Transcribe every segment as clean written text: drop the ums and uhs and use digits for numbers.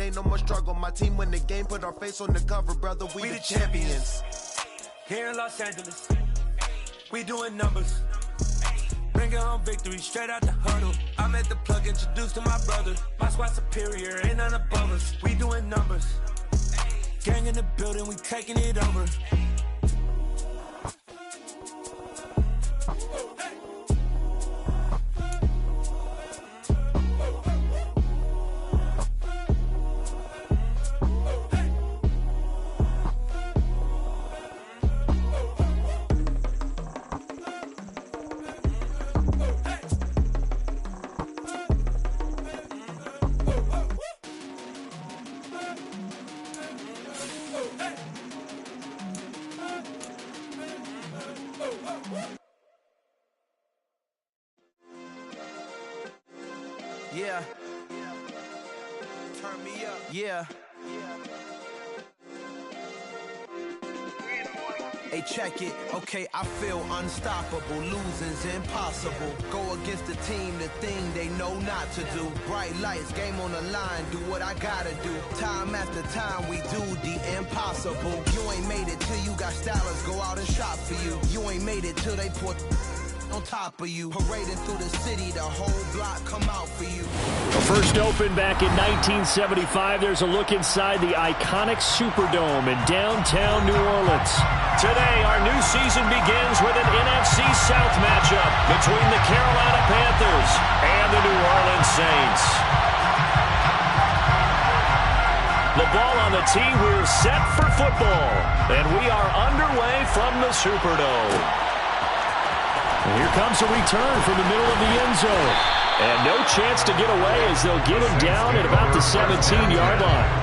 ain't no more struggle. My team win the game, put our face on the cover, brother. We the champions. Here in Los Angeles, we doing numbers. Bringing home victory straight out the huddle. I'm at the plug, introduced to my brother. My squad superior, ain't none above us. We doing numbers. Gang in the building, we taking it over. Yeah. Turn me up. Yeah. Hey, check it. Okay, I feel unstoppable. Losing's impossible. Go against the team, the thing they know not to do. Bright lights, game on the line, do what I gotta do. Time after time, we do the impossible. You ain't made it till you got stylers go out and shop for you. You ain't made it till they put on top of you. Parading through the city, the whole block come out for you. First opened back in 1975. There's a look inside the iconic Superdome in downtown New Orleans. Today, our new season begins with an NFC South matchup between the Carolina Panthers and the New Orleans Saints. The ball on the tee, we're set for football, and we are underway from the Superdome. And here comes a return from the middle of the end zone. And no chance to get away as they'll get him down at about the 17-yard line.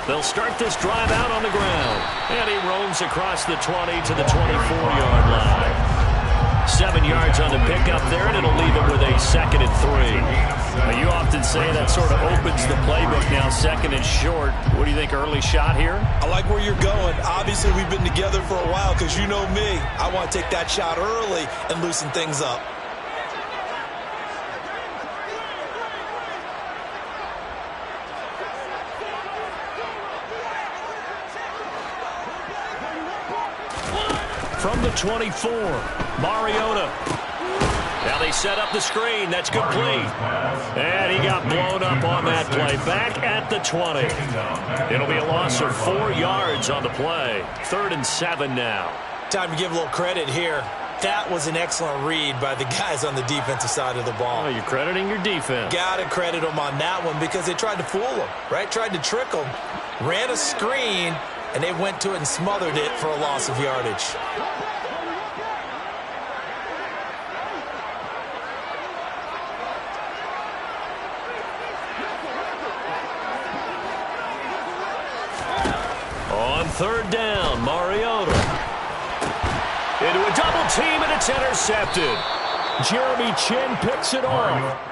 They'll start this drive out on the ground. And he roams across the 20 to the 24-yard line. 7 yards on the pickup there, and it'll leave it with a 2nd and 3. Now, you often say that sort of opens the playbook now, 2nd and short. What do you think, early shot here? I like where you're going. Obviously, we've been together for a while because you know me. I want to take that shot early and loosen things up. From the 24, Mariota. Now they set up the screen. That's complete. And he got blown up on that play. Back at the 20. It'll be a loss of 4 yards on the play. 3rd and 7 now. Time to give a little credit here. That was an excellent read by the guys on the defensive side of the ball. Oh, you're crediting your defense. Got to credit them on that one because they tried to fool them, right? Tried to trick them. Ran a screen, and they went to it and smothered it for a loss of yardage. On 3rd down, Mariota. Into a double team, and it's intercepted. Jeremy Chin picks it off.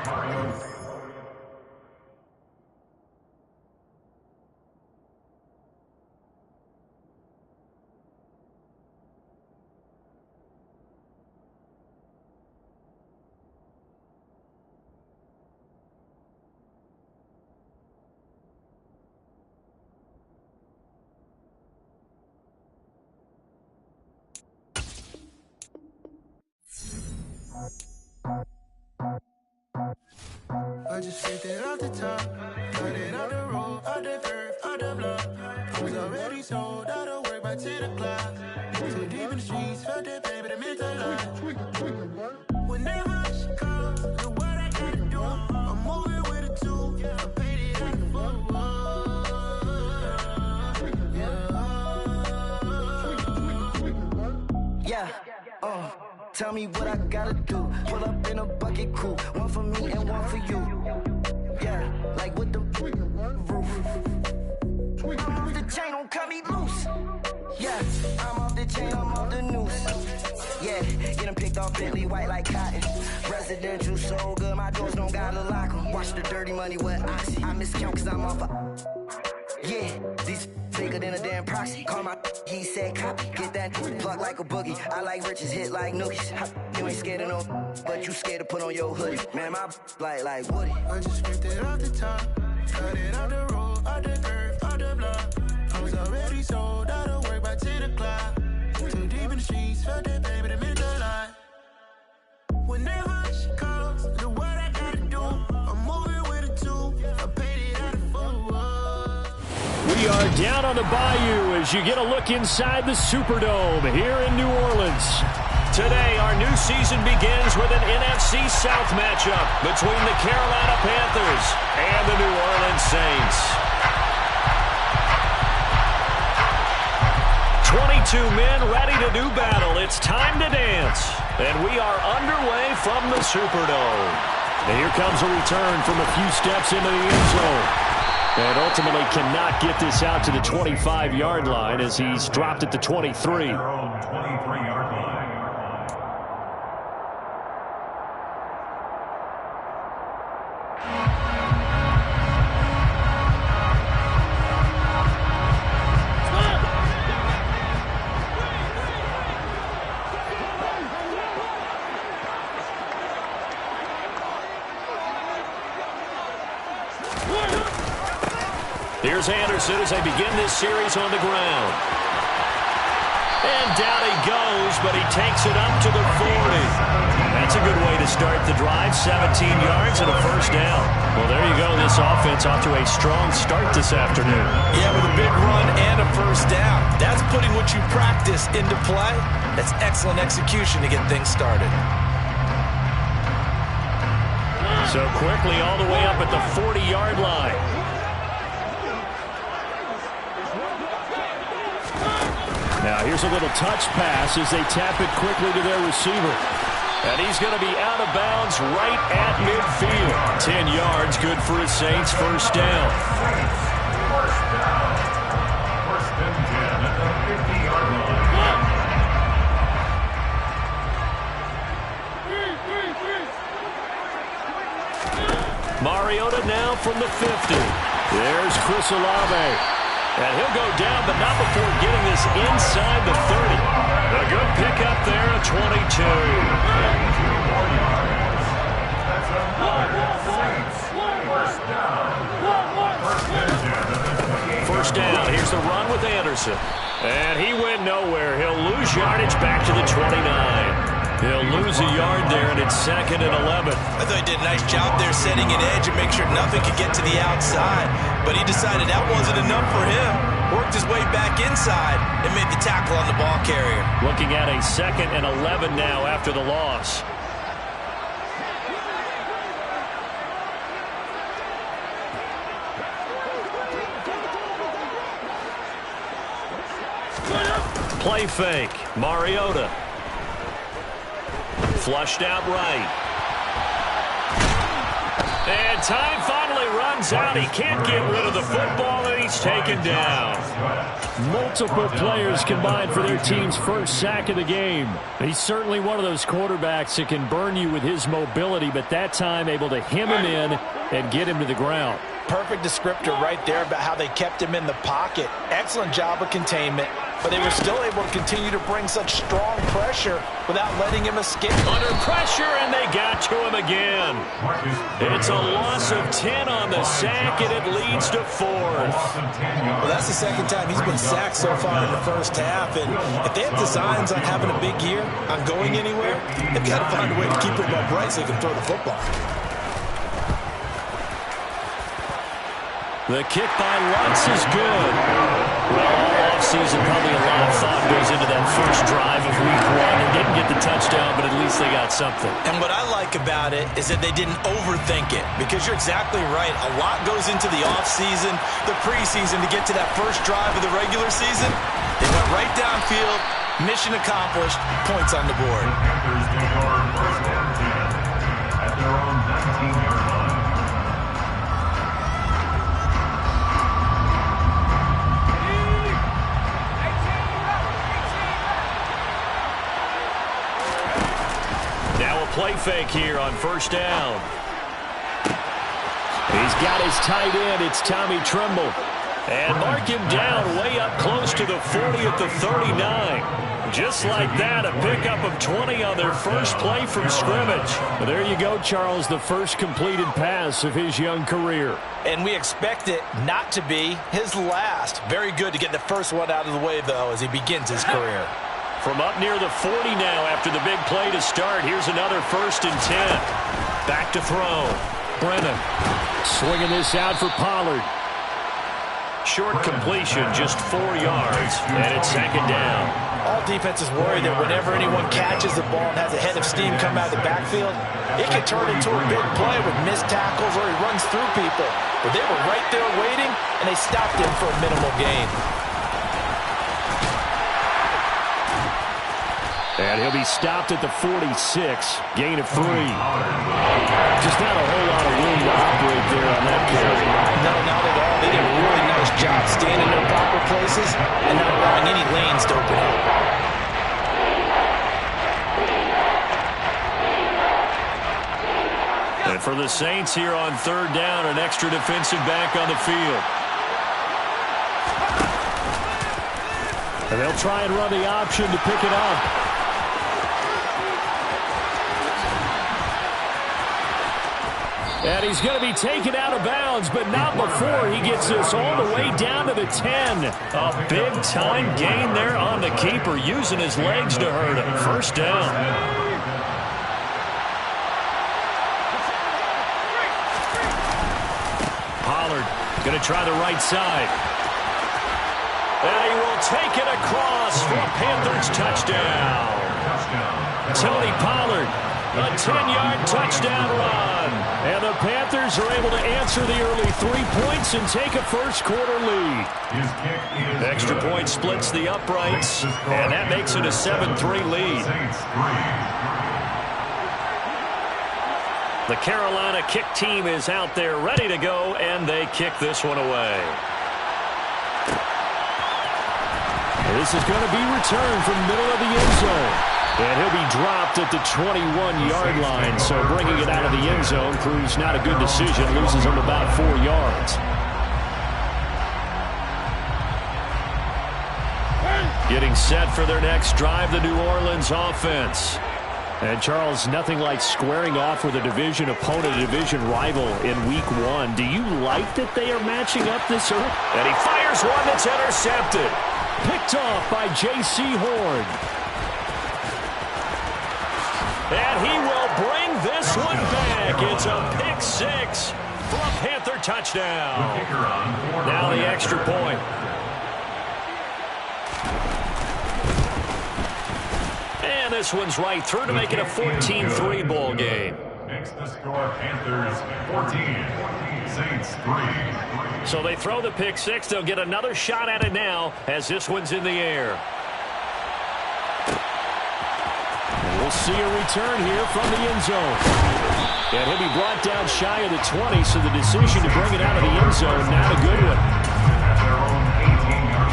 I just picked it off the top, got it out the road, out the curve, out the block. I was already sold, out of work by 10 o'clock. Too deep in the streets, felt that pain, but it meant a lot. Whenever she calls, do what I gotta do. I'm moving with a two, I paid it like a fool. Yeah, tell me what I gotta do. Pull up in a bucket crew, one for me and one for you. The chain don't cut me loose. Yeah, I'm off the chain, I'm off the noose. Yeah, get them picked off Bentley, white like cotton. Residential so good, my doors don't gotta lock them. Watch the dirty money with oxy. I miscount cause I'm off yeah, these bigger than a damn proxy. Call my he said copy. Get that plug like a boogie. I like riches, hit like nookies. You ain't scared of no, but you scared to put on your hoodie. Man, my like Woody. I just ripped it off the top. Cut it off the road, off the curve, off the block. I was already sold out of work by 10 o'clock. Too deep in the streets, felt that baby to meant a lot. Whenever she calls, do what I gotta do. I'm moving with a two. I paid it out of full. We are down on the bayou as you get a look inside the Superdome here in New Orleans. Today, our new season begins with an NFC South matchup between the Carolina Panthers and the New Orleans Saints. 22 men ready to do battle. It's time to dance. And we are underway from the Superdome. And here comes a return from a few steps into the end zone. And ultimately cannot get this out to the 25-yard line as he's dropped at the 23. Here's Anderson as they begin this series on the ground. And down he goes, but he takes it up to the 40. That's a good way to start the drive. 17 yards and a first down. Well, there you go. This offense off to a strong start this afternoon. Yeah, with a big run and a first down. That's putting what you practice into play. That's excellent execution to get things started. So quickly all the way up at the 40-yard line. Now here's a little touch pass as they tap it quickly to their receiver. And he's going to be out of bounds right at midfield. 10 yards, good for his Saints. First down. First and 10 at the 50-yard line. Mariota now from the 50. There's Chris Olave. And he'll go down, but not before getting this inside the 30. A good pickup there at 22. First down. Here's the run with Anderson. And he went nowhere. He'll lose yardage back to the 29. He'll lose a yard there, and it's 2nd and 11. I thought he did a nice job there setting an edge and make sure nothing could get to the outside. But he decided that wasn't enough for him. Worked his way back inside and made the tackle on the ball carrier. Looking at a 2nd and 11 now after the loss. Play fake. Mariota. Flushed out right. And time finally runs out. He can't get rid of the football, and he's taken down. Multiple players combined for their team's first sack of the game. He's certainly one of those quarterbacks that can burn you with his mobility, but that time able to hem him in and get him to the ground. Perfect descriptor right there about how they kept him in the pocket. Excellent job of containment, but they were still able to continue to bring such strong pressure without letting him escape. Under pressure, and they got to him again. It's a loss of 10 on the sack, and it leads to 4th. Well, that's the second time he's been sacked so far in the first half, and if they have designs on having a big year, on going anywhere, they've got to find a way to keep him upright so they can throw the football. The kick by Lutz is good. Well, all offseason, probably a lot of thought goes into that first drive of week 1. They didn't get the touchdown, but at least they got something. And what I like about it is that they didn't overthink it, because you're exactly right. A lot goes into the offseason, the preseason to get to that first drive of the regular season. They went right downfield, mission accomplished, points on the board. Panthers to score first and 10 at their own 19-yard line. fake here on first down. He's got his tight end. It's Tommy Tremble. And mark him down way up close to the 40 at the 39. Just like that, a pickup of 20 on their first play from scrimmage. Well, there you go, Charles, the first completed pass of his young career. And we expect it not to be his last. Very good to get the first one out of the way, though, as he begins his career. From up near the 40 now after the big play to start. Here's another 1st and 10. Back to throw. Brennan swinging this out for Pollard. Short completion, just 4 yards, and it's 2nd down. All defenses worry that whenever anyone catches the ball and has a head of steam come out of the backfield, it can turn into a big play with missed tackles or he runs through people. But they were right there waiting, and they stopped him for a minimal gain. And he'll be stopped at the 46, gain of 3. Just not a whole lot of room to operate there on that carry. No, not at all. They did a really nice job staying in their proper places and not allowing any lanes to open up. And for the Saints here on 3rd down, an extra defensive back on the field. And they'll try and run the option to pick it up. And he's going to be taken out of bounds, but not before he gets this all the way down to the 10. A big-time gain there on the keeper, using his legs to hurt him. 1st down. Pollard going to try the right side. And he will take it across for a Panthers touchdown. Tony Pollard, a 10-yard touchdown run. And the Panthers are able to answer the early 3 points and take a first-quarter lead. Extra point splits the uprights, and that makes it a 7-3 lead. The Carolina kick team is out there ready to go, and they kick this one away. This is going to be returned from the middle of the end zone. And he'll be dropped at the 21-yard line, so bringing it out of the end zone proves not a good decision, loses him about 4 yards. Getting set for their next drive, the New Orleans offense. And, Charles, nothing like squaring off with a division opponent, a division rival in Week 1. Do you like that they are matching up this early? And he fires one that's intercepted. Picked off by J.C. Horn. And he will bring this one back. It's a pick 6 for a Panther touchdown. Now the extra point. And this one's right through to make it a 14-3 ball game. Makes the score Panthers 14, Saints 3. So they throw the pick 6. They'll get another shot at it now as this one's in the air. We'll see a return here from the end zone. And he'll be brought down shy of the 20, so the decision to bring it out of the end zone, not a good one. At their own 18-yard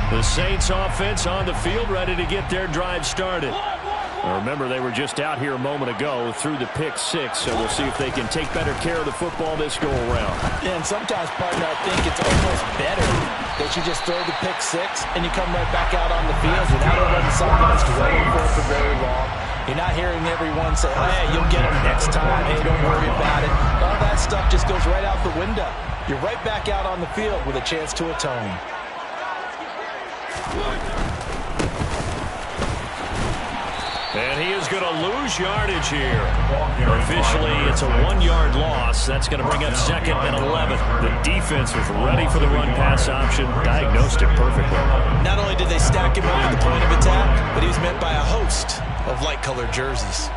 line. The Saints offense on the field ready to get their drive started. Remember, they were just out here a moment ago through the pick 6, so we'll see if they can take better care of the football this go-around. Yeah, and sometimes, partner, I think it's almost better that you just throw the pick 6 and you come right back out on the field without letting something that's dwelling for very long. You're not hearing everyone say, oh, hey, you'll get them next time. Hey, don't worry about it. All that stuff just goes right out the window. You're right back out on the field with a chance to atone. And he is going to lose yardage here. Officially, it's a 1-yard loss. That's going to bring up 2nd and 11. The defense was ready for the run-pass option, diagnosed it perfectly. Not only did they stack him up at the point of attack, but he was met by a host of light-colored jerseys.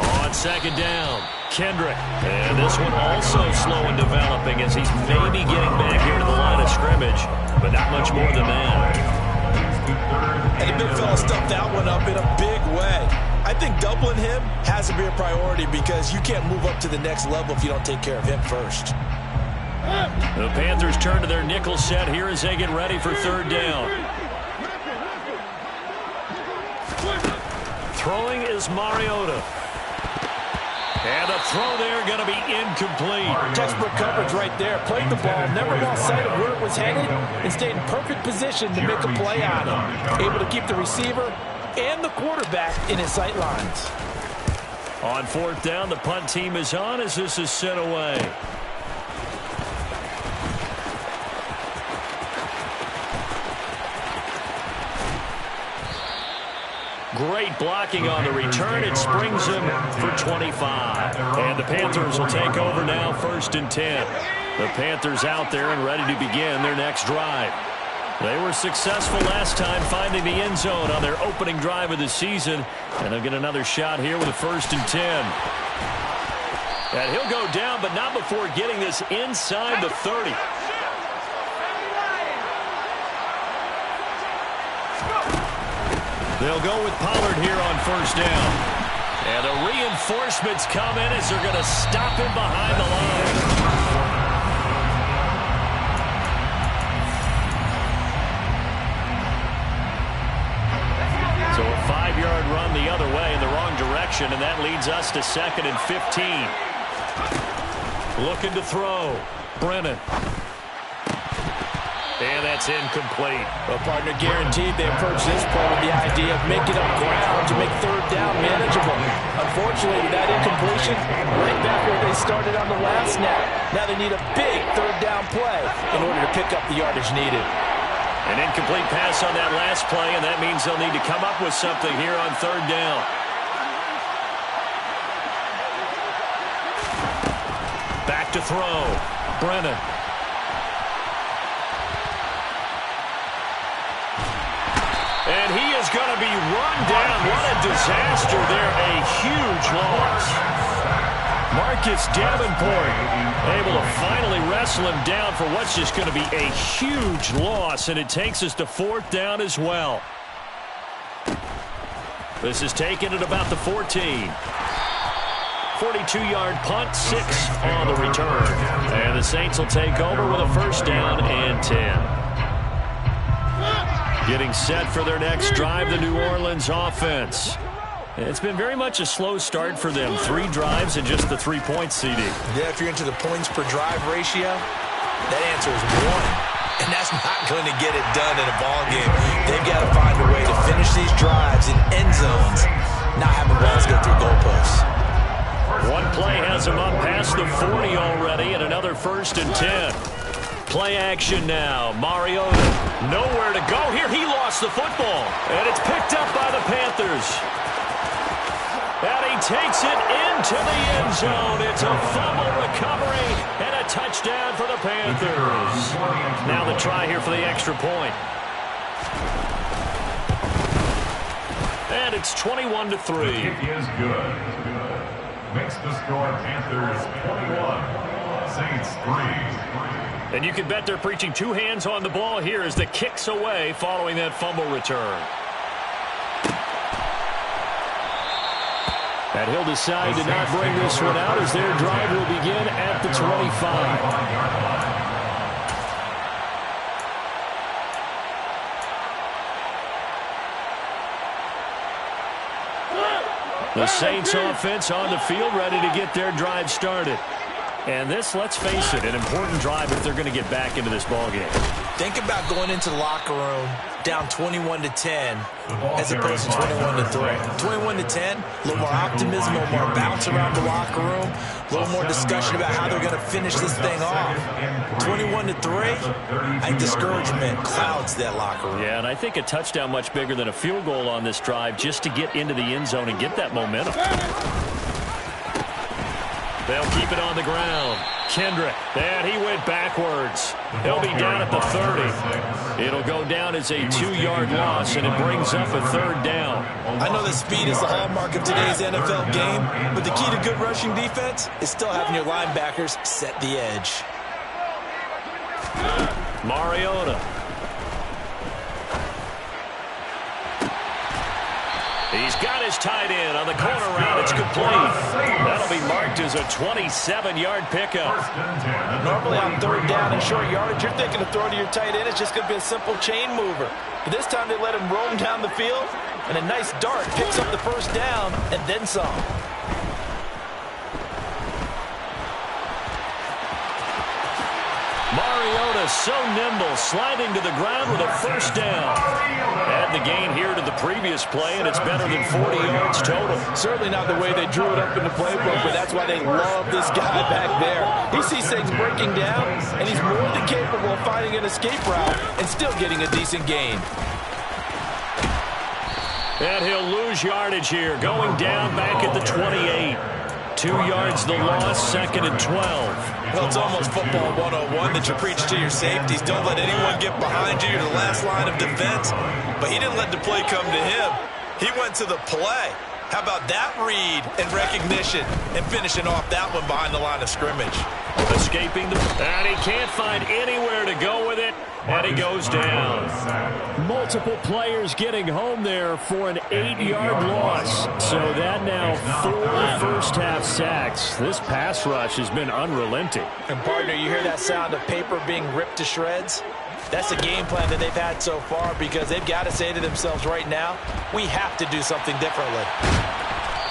On 2nd down, Kendrick. And this one also slow in developing as he's maybe getting back here to the line of scrimmage, but not much more than that. And the big fella stuffed that one up in a big way. I think doubling him has to be a priority because you can't move up to the next level if you don't take care of him first. The Panthers turn to their nickel set here as they get ready for third down. Throwing is Mariota. And the throw there going to be incomplete. Textbook coverage right there. Played the ball, never lost sight of where it was headed, and stayed in perfect position to make a play on it. Able to keep the receiver and the quarterback in his sight lines. On fourth down, the punt team is on as this is sent away. Great blocking on the return. It springs him for 25. And the Panthers will take over now, 1st and 10. The Panthers out there and ready to begin their next drive. They were successful last time finding the end zone on their opening drive of the season. And they'll get another shot here with a 1st and 10. And he'll go down, but not before getting this inside the 30. They'll go with Pollard here on 1st down. And the reinforcements come in as they're going to stop him behind the line. So a 5-yard run the other way in the wrong direction, and that leads us to 2nd and 15. Looking to throw. Brennan. And that's incomplete. Well, partner, guaranteed they approach this play with the idea of making up ground to make third down manageable. Unfortunately, with that incompletion, right back where they started on the last snap. Now they need a big third down play in order to pick up the yardage needed. An incomplete pass on that last play, and that means they'll need to come up with something here on 3rd down. Back to throw. Brennan. And he is going to be run down. What a disaster there. A huge loss. Marcus Davenport able to finally wrestle him down for what's just going to be a huge loss. And it takes us to 4th down as well. This is taken at about the 14. 42-yard punt, 6 on the return. And the Saints will take over with a 1st down and 10. Getting set for their next drive, the New Orleans offense. It's been very much a slow start for them. 3 drives and just the 3 points, CD. Yeah, if you're into the points per drive ratio, that answer is 1. And that's not going to get it done in a ball game. They've got to find a way to finish these drives in end zones, not having balls go through goalposts. One play has him up past the 40 already, and another 1st and 10. Play action now. Mariota nowhere to go here. He lost the football, and it's picked up by the Panthers. And he takes it into the end zone. It's a fumble recovery and a touchdown for the Panthers. Now the try here for the extra point. And it's 21-3. Kick is good. Makes the score Panthers 21, Saints 3. And you can bet they're preaching 2 hands on the ball here as the kick's away following that fumble return. And he'll decide to not bring this one out as their drive will begin at the 25. The Saints offense on the field ready to get their drive started. And this, let's face it, an important drive if they're going to get back into this ballgame. Think about going into the locker room down 21-10 as opposed to 21-3. 21-10, a little more optimism, a little more bounce around the locker room, a little more discussion about how they're going to finish this thing off. 21-3, I think discouragement clouds that locker room. Yeah, and I think a touchdown much bigger than a field goal on this drive just to get into the end zone and get that momentum. They'll keep it on the ground. Kendrick, and he went backwards. He'll be down at the 30. It'll go down as a 2-yard loss, and it brings up a 3rd down. I know that speed is the hallmark of today's NFL game, but the key to good rushing defense is still having your linebackers set the edge. Mariota. He's got is tied in on the corner route. It's complete. That'll be marked as a 27-yard pickup. Normally on third down and short yardage, you're thinking of throwing to your tight end. It's just going to be a simple chain mover. But this time they let him roam down the field, and a nice dart picks up the first down and then some. Mariota so nimble, sliding to the ground with a first down. Add the gain here to the previous play, and it's better than 40 yards total. Certainly not the way they drew it up in the playbook, but that's why they love this guy back there. He sees things breaking down, and he's more than capable of finding an escape route and still getting a decent gain. And he'll lose yardage here, going down back at the 28. 2 yards the loss, 2nd and 12. Well, it's almost football 101 that you preach to your safeties. Don't let anyone get behind you. You're the last line of defense. But he didn't let the play come to him. He went to the play. How about that read and recognition and finishing off that one behind the line of scrimmage? Escaping and he can't find anywhere to go with it, and he goes down. Multiple players getting home there for an 8-yard loss. So that now 4 first-half sacks. This pass rush has been unrelenting. And, partner, you hear that sound of paper being ripped to shreds? That's the game plan that they've had so far, because they've got to say to themselves right now, we have to do something differently.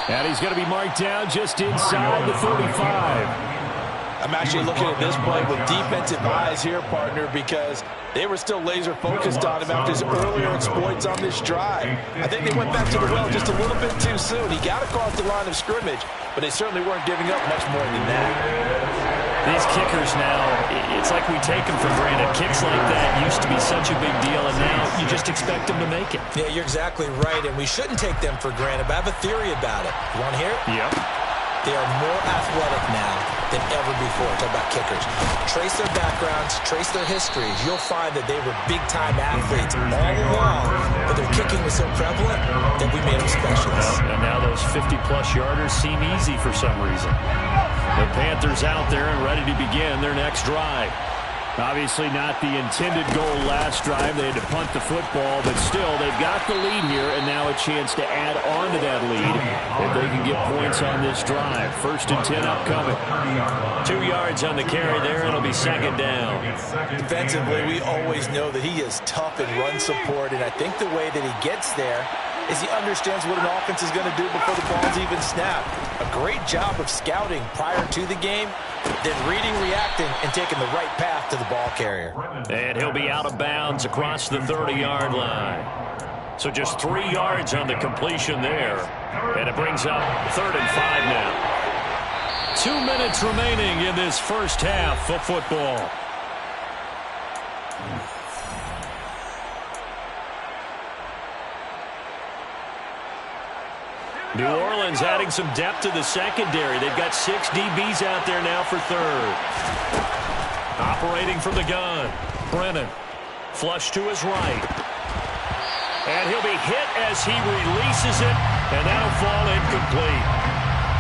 And he's going to be marked down just inside the 35. I'm actually looking at this play with defensive eyes here, partner, because they were still laser focused on him after his earlier exploits on this drive. I think they went back to the well just a little bit too soon. He got across the line of scrimmage, but they certainly weren't giving up much more than that. These kickers now, it's like we take them for granted. Kicks like that used to be such a big deal, and now you just expect them to make it. Yeah, you're exactly right, and we shouldn't take them for granted, but I have a theory about it. You want to hear it? Yep. They are more athletic now than ever before. Talk about kickers. Trace their backgrounds, trace their histories. You'll find that they were big-time athletes all along, but their kicking was so prevalent that we made them specialists. And now those 50-plus yarders seem easy for some reason. The Panthers out there and ready to begin their next drive. Obviously not the intended goal last drive. They had to punt the football, but still, they've got the lead here, and now a chance to add on to that lead if they can get points on this drive. 1st and 10 upcoming. 2 yards on the carry there, and it'll be 2nd down. Defensively, we always know that he is tough in run support, and I think the way that he gets there is he understands what an offense is going to do before the ball's even snapped. A great job of scouting prior to the game, then reading, reacting, and taking the right path to the ball carrier. And he'll be out of bounds across the 30-yard line. So just 3 yards on the completion there. And it brings up 3rd and 5 now. 2 minutes remaining in this first half of football. New Orleans adding some depth to the secondary. They've got 6 DBs out there now for 3rd. Operating from the gun. Brennan. Flush to his right. And he'll be hit as he releases it, and that'll fall incomplete.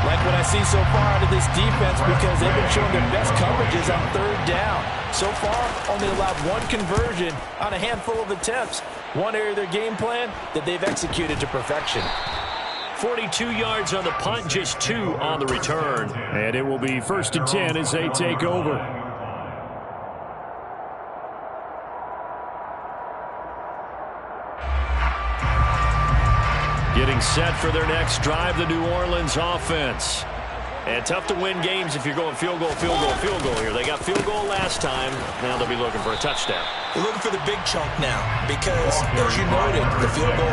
Like what I see so far out of this defense, because they've been showing their best coverages on 3rd down. So far, only allowed 1 conversion on a handful of attempts. One area of their game plan that they've executed to perfection. 42 yards on the punt, just 2 on the return. And it will be 1st and 10 as they take over. Getting set for their next drive, the New Orleans offense. And tough to win games if you're going field goal, field goal, field goal here. They got field goal last time. Now they'll be looking for a touchdown. They're looking for the big chunk now because, as you noted, the field goal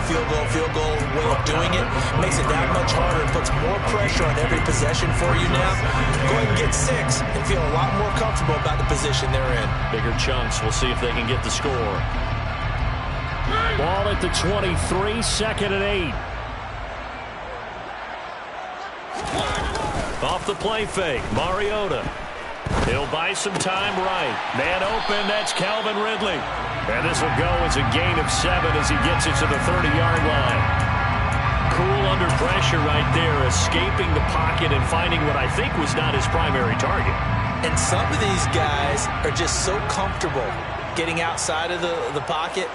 way of doing it makes it that much harder and puts more pressure on every possession for you now. Go ahead and get 6 and feel a lot more comfortable about the position they're in. Bigger chunks. We'll see if they can get the score. Ball at the 23, 2nd and 8. Off the play fake, Mariota. He'll buy some time right. Man open, that's Calvin Ridley. And this will go as a gain of 7 as he gets it to the 30-yard line. Cool under pressure right there, escaping the pocket and finding what I think was not his primary target. And some of these guys are just so comfortable getting outside of the pocket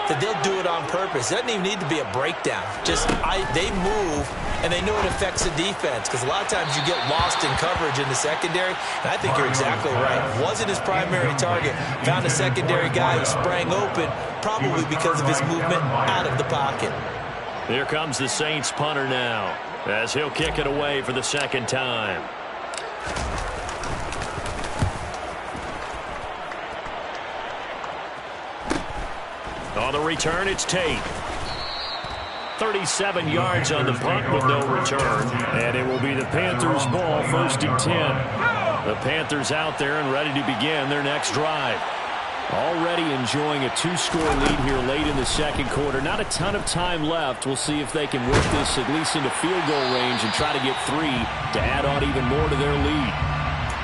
that they'll do it on purpose. It doesn't even need to be a breakdown. Just they move, and they know it affects the defense, because a lot of times you get lost in coverage in the secondary, and I think you're exactly right. Wasn't his primary target. Found a secondary guy who sprang open, probably because of his movement out of the pocket. Here comes the Saints punter now, as he'll kick it away for the second time. On the return, it's Tate. 37 yards on the punt with no return. And it will be the Panthers' ball, 1st and 10. The Panthers out there and ready to begin their next drive. Already enjoying a 2-score lead here late in the second quarter. Not a ton of time left. We'll see if they can work this at least into field goal range and try to get 3 to add on even more to their lead.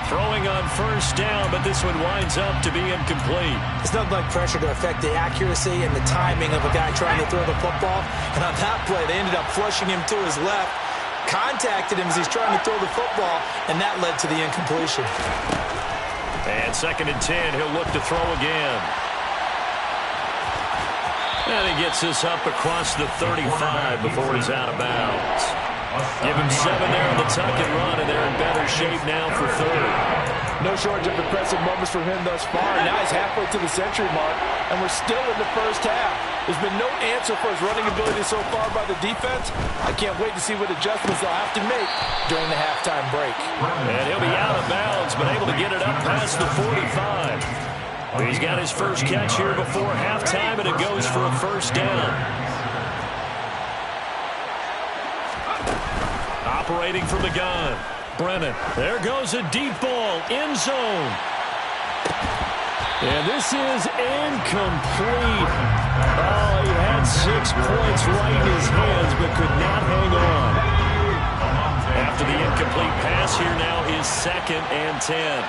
Throwing on 1st down, but this one winds up to be incomplete. It's nothing like pressure to affect the accuracy and the timing of a guy trying to throw the football. And on that play, they ended up flushing him to his left, contacted him as he's trying to throw the football, and that led to the incompletion. And 2nd and 10, he'll look to throw again. And he gets this up across the 35 before he's out of bounds. Give him 7 there on the tuck and run, and they're in better shape now for 3rd. No shortage of impressive moments from him thus far. Now he's halfway to the century mark, and we're still in the first half. There's been no answer for his running ability so far by the defense. I can't wait to see what adjustments they'll have to make during the halftime break. And he'll be out of bounds, but able to get it up past the 45. He's got his first catch here before halftime, and it goes for a 1st down. Operating from the gun, Brennan. There goes a deep ball, end zone. And this is incomplete. Oh, he had 6 points right in his hands, but could not hang on. After the incomplete pass, here now is 2nd and 10.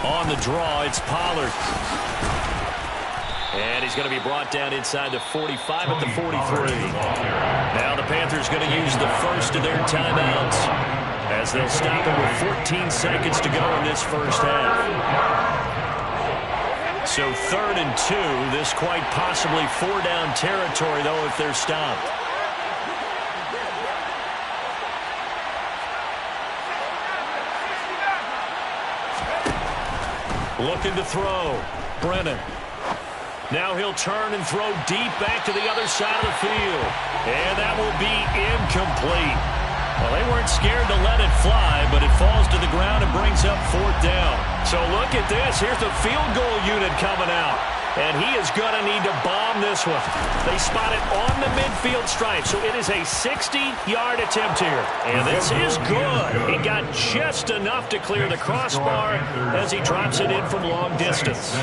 On the draw, it's Pollard. And he's going to be brought down inside the 45 at the 43. Now the Panthers going to use the first of their timeouts, as they'll stop it with 14 seconds to go in this first half. So 3rd and 2. This quite possibly 4-down territory, though, if they're stopped. Looking to throw. Brennan. Now he'll turn and throw deep back to the other side of the field. And that will be incomplete. Well, they weren't scared to let it fly, but it falls to the ground and brings up 4th down. So look at this. Here's the field goal unit coming out. And he is going to need to bomb this one. They spot it on the midfield stripe, so it is a 60-yard attempt here. And this is good. He got just enough to clear the crossbar as he drops it in from long distance.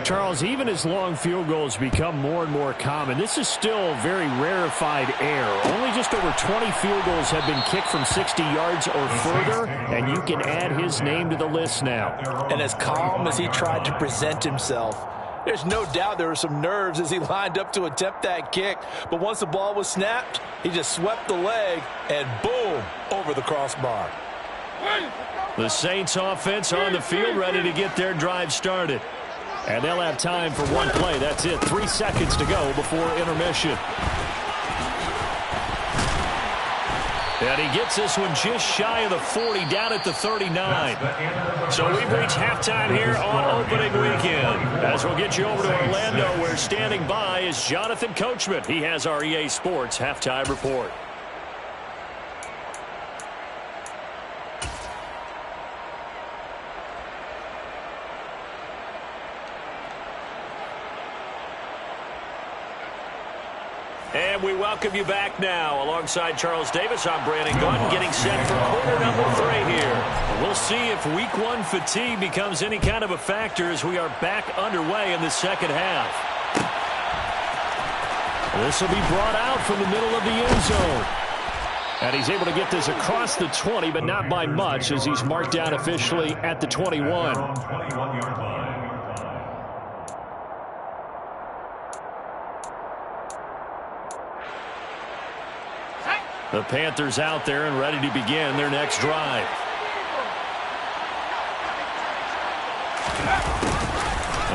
Charles, even as long field goals become more and more common, this is still very rarefied air. Only just over 20 field goals have been kicked from 60 yards or further, and you can add his name to the list now. And as calm as he tried to present himself, there's no doubt there were some nerves as he lined up to attempt that kick. But once the ball was snapped, he just swept the leg and boom, over the crossbar. The Saints offense on the field ready to get their drive started. And they'll have time for one play. That's it. 3 seconds to go before intermission. And he gets this one just shy of the 40, down at the 39. So we've reached halftime here on opening weekend. As we'll get you over to Orlando, where standing by is Jonathan Coachman. He has our EA Sports halftime report. And we welcome you back now. Alongside Charles Davis, I'm Brandon Gunn, getting set for quarter number 3 here. We'll see if week 1 fatigue becomes any kind of a factor as we are back underway in the second half. This will be brought out from the middle of the end zone. And he's able to get this across the 20, but not by much, as he's marked down officially at the 21. The Panthers out there and ready to begin their next drive.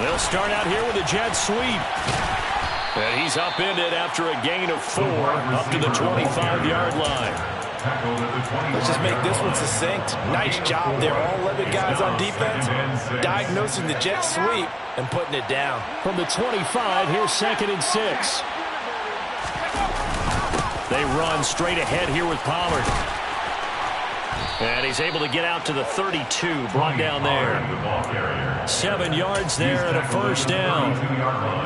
They'll start out here with a jet sweep. And he's upended after a gain of 4 up to the 25-yard line. Let's just make this one succinct. Nice job there. All 11 guys on defense diagnosing the jet sweep and putting it down. From the 25, here's 2nd and 6. They run straight ahead here with Pollard. And he's able to get out to the 32, brought down there. 7 yards there and a first down.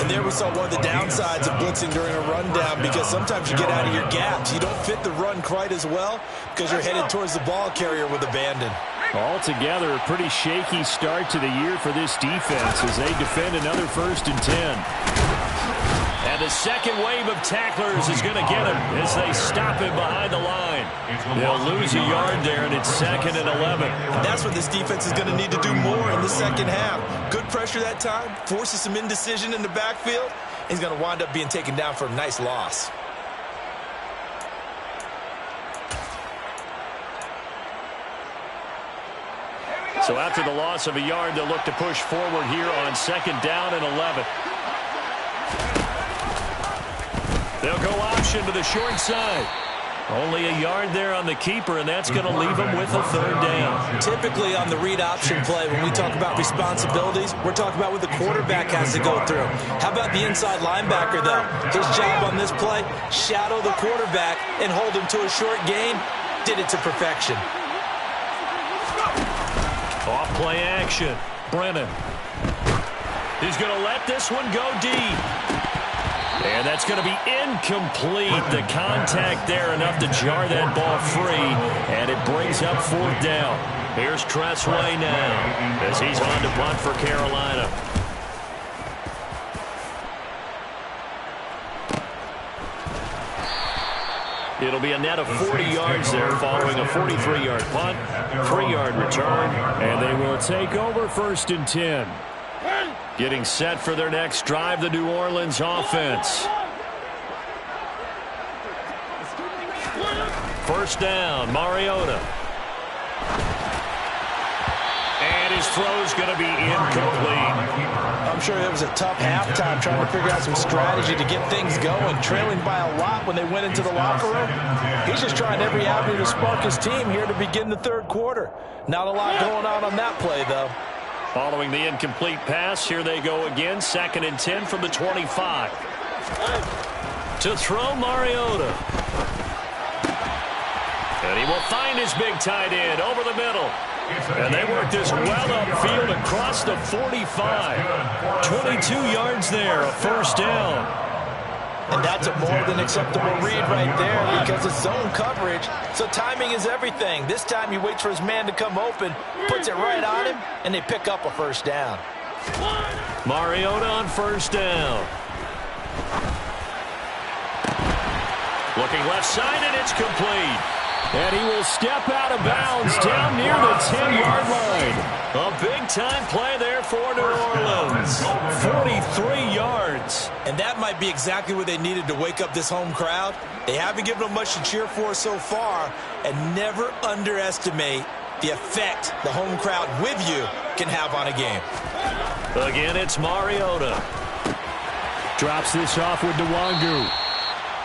And there we saw one of the downsides of blitzing during a rundown, because sometimes you get out of your gaps. You don't fit the run quite as well because you're headed towards the ball carrier with abandon. Altogether, a pretty shaky start to the year for this defense as they defend another 1st and 10. And the second wave of tacklers is going to get him as they stop him behind the line. They'll lose a yard there, and it's 2nd and 11. And that's what this defense is going to need to do more in the second half. Good pressure that time, forces some indecision in the backfield. He's going to wind up being taken down for a nice loss. So after the loss of a yard, they'll look to push forward here on 2nd down and 11. They'll go option to the short side. Only a yard there on the keeper, and that's going to leave them with a 3rd down. Typically on the read option play, when we talk about responsibilities, we're talking about what the quarterback has to go through. How about the inside linebacker, though? His job on this play, shadow the quarterback and hold him to a short gain. Did it to perfection. Off play action. Brennan. He's going to let this one go deep. And that's going to be incomplete. The contact there enough to jar that ball free. And it brings up 4th down. Here's Tressway now as he's on to punt for Carolina. It'll be a net of 40 yards there following a 43-yard punt, 3-yard return, and they will take over 1st and 10. Getting set for their next drive, the New Orleans offense. 1st down, Mariota. And his throw's going to be incomplete. I'm sure it was a tough halftime trying to figure out some strategy to get things going, trailing by a lot when they went into the locker room. He's just trying every avenue to spark his team here to begin the 3rd quarter. Not a lot going on that play, though. Following the incomplete pass, here they go again. 2nd and 10 from the 25. To throw Mariota. And he will find his big tight end over the middle. And they work this well upfield across the 45. 22 yards there, a 1st down. And that's a more than acceptable read right there because it's zone coverage, so timing is everything. This time he waits for his man to come open, puts it right on him, and they pick up a 1st down. Mariota on 1st down. Looking left side, and it's complete. And he will step out of bounds down near the 10-yard line. A big-time play there for New Orleans. 43 yards. And that might be exactly what they needed to wake up this home crowd. They haven't given them much to cheer for so far, and never underestimate the effect the home crowd with you can have on a game. Again, it's Mariota. Drops this off with Nwangu.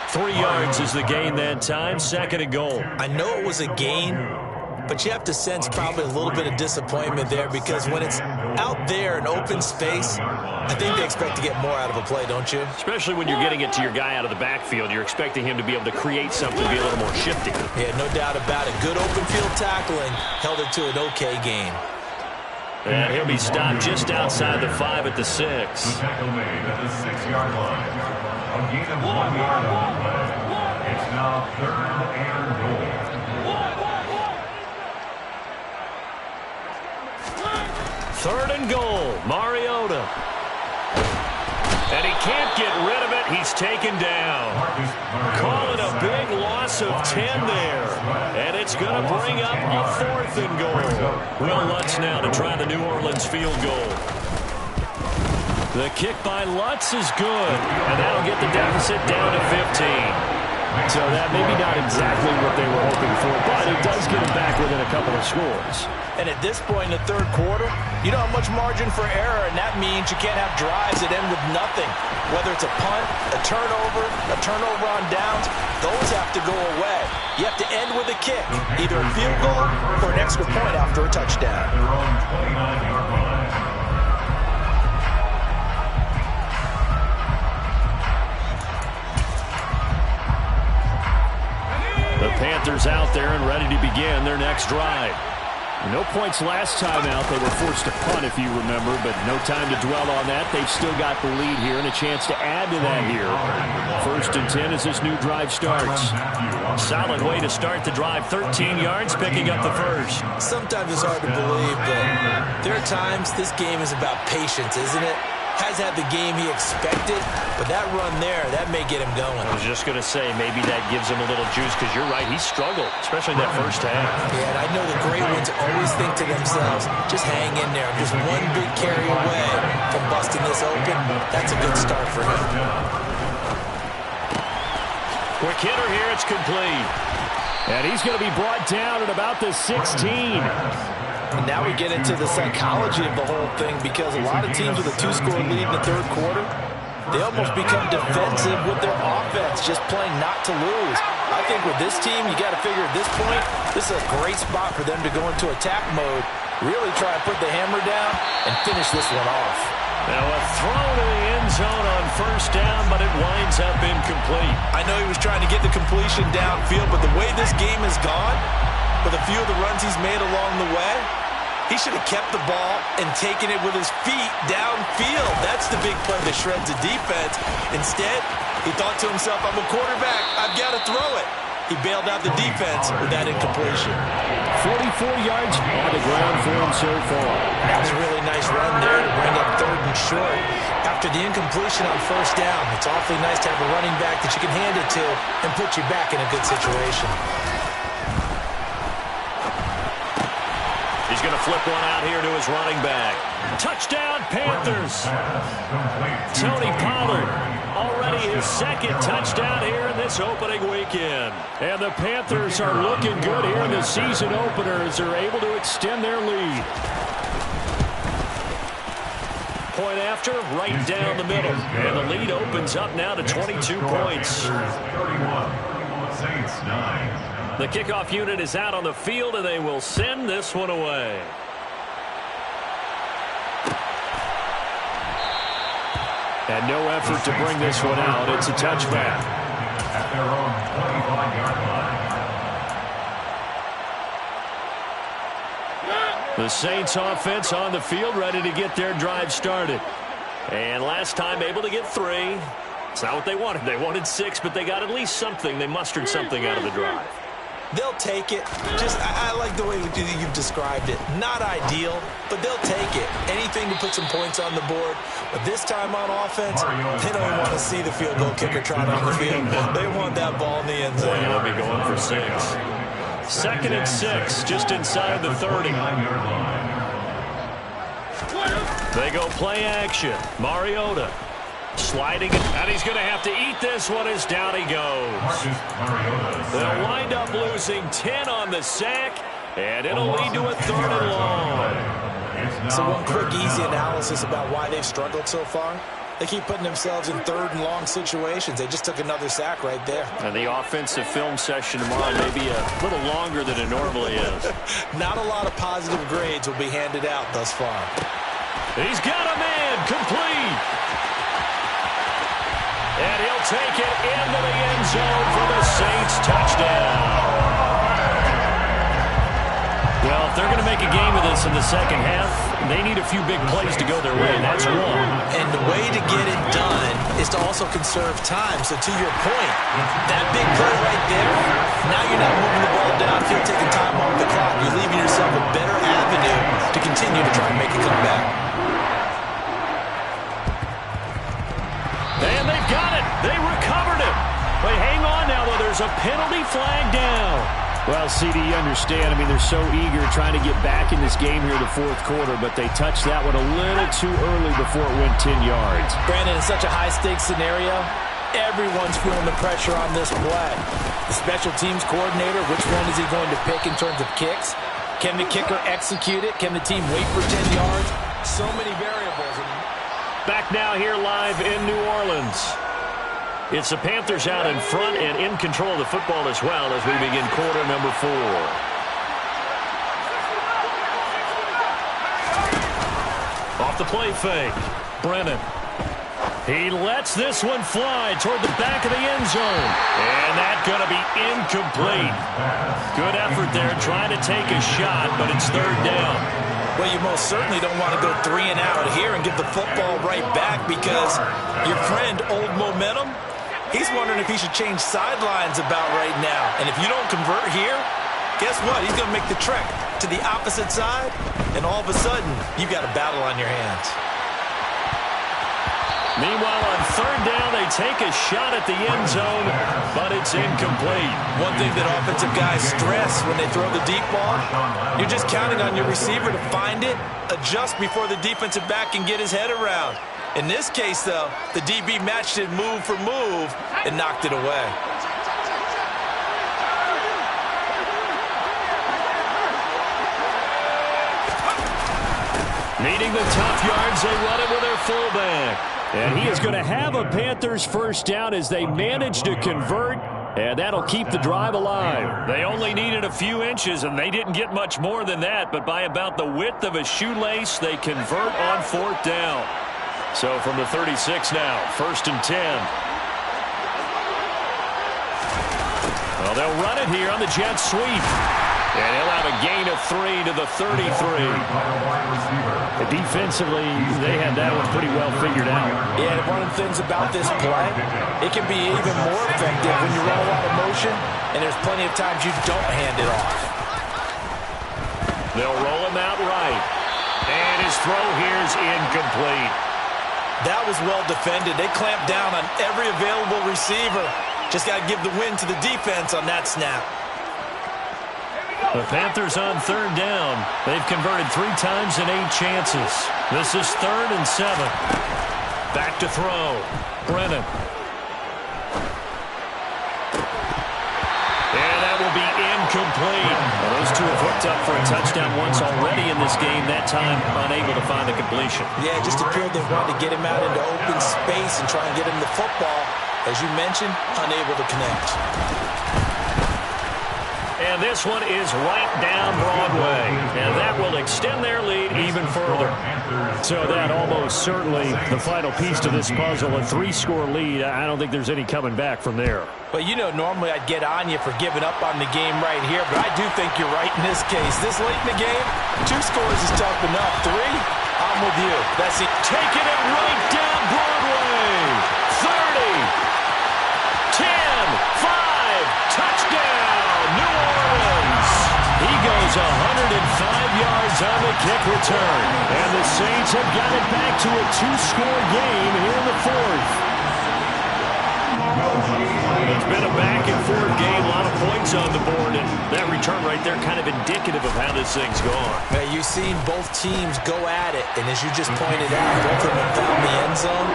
3 yards is the gain that time. 2nd and goal. I know it was a gain, but you have to sense probably a little bit of disappointment there because when it's out there in open space, I think they expect to get more out of a play, don't you? Especially when you're getting it to your guy out of the backfield. You're expecting him to be able to create something, be a little more shifty. Yeah, no doubt about it. Good open field tackling held it to an okay gain. And he'll be stopped just outside the 5 at the 6. Tackle made at the 6-yard line. A gain of 1 yard on the play. It's now 3rd and goal. 3rd and goal, Mariota. And he can't get rid of it. He's taken down. Calling a big loss of 10 there. And it's going to bring up a 4th and goal. Will Lutz now to try the New Orleans field goal. The kick by Lutz is good. And that'll get the deficit down to 15. So that maybe not exactly what they were hoping for, but it does get them back within a couple of scores. And at this point in the third quarter, you don't have much margin for error, and that means you can't have drives that end with nothing. Whether it's a punt, a turnover on downs, those have to go away. You have to end with a kick, either a field goal or an extra point after a touchdown. Their own 29-yard line. The Panthers out there and ready to begin their next drive. No points last time out. They were forced to punt, if you remember, but no time to dwell on that. They've still got the lead here and a chance to add to that here. 1st and 10 as this new drive starts. Solid way to start the drive. 13 yards, picking up the first. Sometimes it's hard to believe, but there are times this game is about patience, isn't it? Has had the game he expected, but that run there, that may get him going. I was just going to say, maybe that gives him a little juice, because you're right, he struggled, especially in that first half. Yeah, and I know the great ones always think to themselves, just hang in there. Just one big carry away from busting this open. That's a good start for him. Quick hitter here, it's complete. And he's going to be brought down at about the 16. And now we get into the psychology of the whole thing, because a lot of teams with a 2-score lead in the third quarter, they almost become defensive with their offense, just playing not to lose. I think with this team, you got to figure at this point, this is a great spot for them to go into attack mode, really try and put the hammer down and finish this one off. Now a throw to the end zone on first down, but it winds up incomplete. I know he was trying to get the completion downfield, but the way this game has gone, with a few of the runs he's made along the way, he should have kept the ball and taken it with his feet downfield. That's the big play that shreds the defense. Instead, he thought to himself, I'm a quarterback, I've got to throw it. He bailed out the defense with that incompletion. 44 yards on the ground for him so far. That was a really nice run there to bring up 3rd and short. After the incompletion on first down, it's awfully nice to have a running back that you can hand it to and put you back in a good situation. He's going to flip one out here to his running back. Touchdown, Panthers. Tony Pollard, already his 2nd touchdown here in this opening weekend. And the Panthers are looking good here in the season opener as they're able to extend their lead. Point after, right down the middle. And the lead opens up now to 22 points. 31, Saints 9. The kickoff unit is out on the field, and they will send this one away. And no effort to bring this one out. It's a touchback. At their own 25-yard line. The Saints offense on the field, ready to get their drive started. And last time able to get 3. It's not what they wanted. They wanted 6, but they got at least something. They mustered something out of the drive. They'll take it. I like the way you've described it. Not ideal, but they'll take it. Anything to put some points on the board. But this time on offense, they don't want to see the field goal kicker trot on the field. They want that ball in the end zone. They'll be going for 6. 2nd and 6, just inside the 30. They go play action. Mariota sliding, and he's going to have to eat this one as down he goes. They'll wind up losing 10 on the sack, and it'll lead to a 3rd and long. So one quick, easy analysis about why they've struggled so far. They keep putting themselves in 3rd and long situations. They just took another sack right there. And the offensive film session tomorrow may be a little longer than it normally is. Not a lot of positive grades will be handed out thus far. He's got a man, complete. And he'll take it into the end zone for the Saints touchdown. Well, if they're going to make a game of this in the second half, they need a few big plays to go their way. That's one. And the way to get it done is to also conserve time. So to your point, that big play right there, now you're not moving the ball downfield, taking time off the clock. You're leaving yourself a better avenue to continue to try and make a comeback. And they've got it. They recovered it. But hang on now, though. There's a penalty flag down. Well, CD, you understand. I mean, they're so eager trying to get back in this game here in the 4th quarter, but they touched that one a little too early before it went 10 yards. Brandon, in such a high-stakes scenario, everyone's feeling the pressure on this play. The special teams coordinator, which one is he going to pick in terms of kicks? Can the kicker execute it? Can the team wait for 10 yards? So many variables. Back now here live in New Orleans. It's the Panthers out in front and in control of the football as well as we begin quarter number 4. Off the play fake. Brennan. He lets this one fly toward the back of the end zone. And that's going to be incomplete. Good effort there trying to take a shot, but it's third down. Well, you most certainly don't want to go 3 and out here and give the football right back because your friend, Old Momentum, he's wondering if he should change sidelines about right now. And if you don't convert here, guess what? He's going to make the trek to the opposite side, and all of a sudden, you've got a battle on your hands. Meanwhile, on third down, they take a shot at the end zone, but it's incomplete. One thing that offensive guys stress when they throw the deep ball, you're just counting on your receiver to find it, adjust before the defensive back can get his head around. In this case, though, the DB matched it move for move and knocked it away. Needing the tough yards, they run it with their fullback. And he is going to have a Panthers first down as they manage to convert, and that'll keep the drive alive. They only needed a few inches, and they didn't get much more than that, but by about the width of a shoelace, they convert on fourth down. So from the 36 now, 1st and 10. Well, they'll run it here on the jet sweep. And he'll have a gain of 3 to the 33. Defensively, they had that one pretty well figured out. Yeah, and one of the things about this play, it can be even more effective when you run a lot of motion, and there's plenty of times you don't hand it off. They'll roll him out right. And his throw here is incomplete. That was well defended. They clamped down on every available receiver. Just got to give the win to the defense on that snap. The Panthers on third down. They've converted 3 times in 8 chances. This is 3rd and 7. Back to throw. Brennan. And that will be incomplete. Well, those two have hooked up for a touchdown once already in this game. That time unable to find a completion. Yeah, just appeared they wanted to get him out into open space and try and get him the football. As you mentioned, unable to connect. And this one is right down Broadway. And that will extend their lead even further. So that almost certainly the final piece to this puzzle, a 3-score lead. I don't think there's any coming back from there. Well, you know, normally I'd get on you for giving up on the game right here, but I do think you're right in this case. This late in the game, 2 scores is tough enough. 3, I'm with you. That's it. Taking it right down Broadway. 30, 10, 5, touchdown. New Orleans. He goes 105 yards on the kick return. And the Saints have got it back to a 2-score game here in the 4th. It's been a back-and-forth game, a lot of points on the board, and that return right there kind of indicative of how this thing's gone. Man, you've seen both teams go at it, and as you just pointed out, both of them have found the end zone.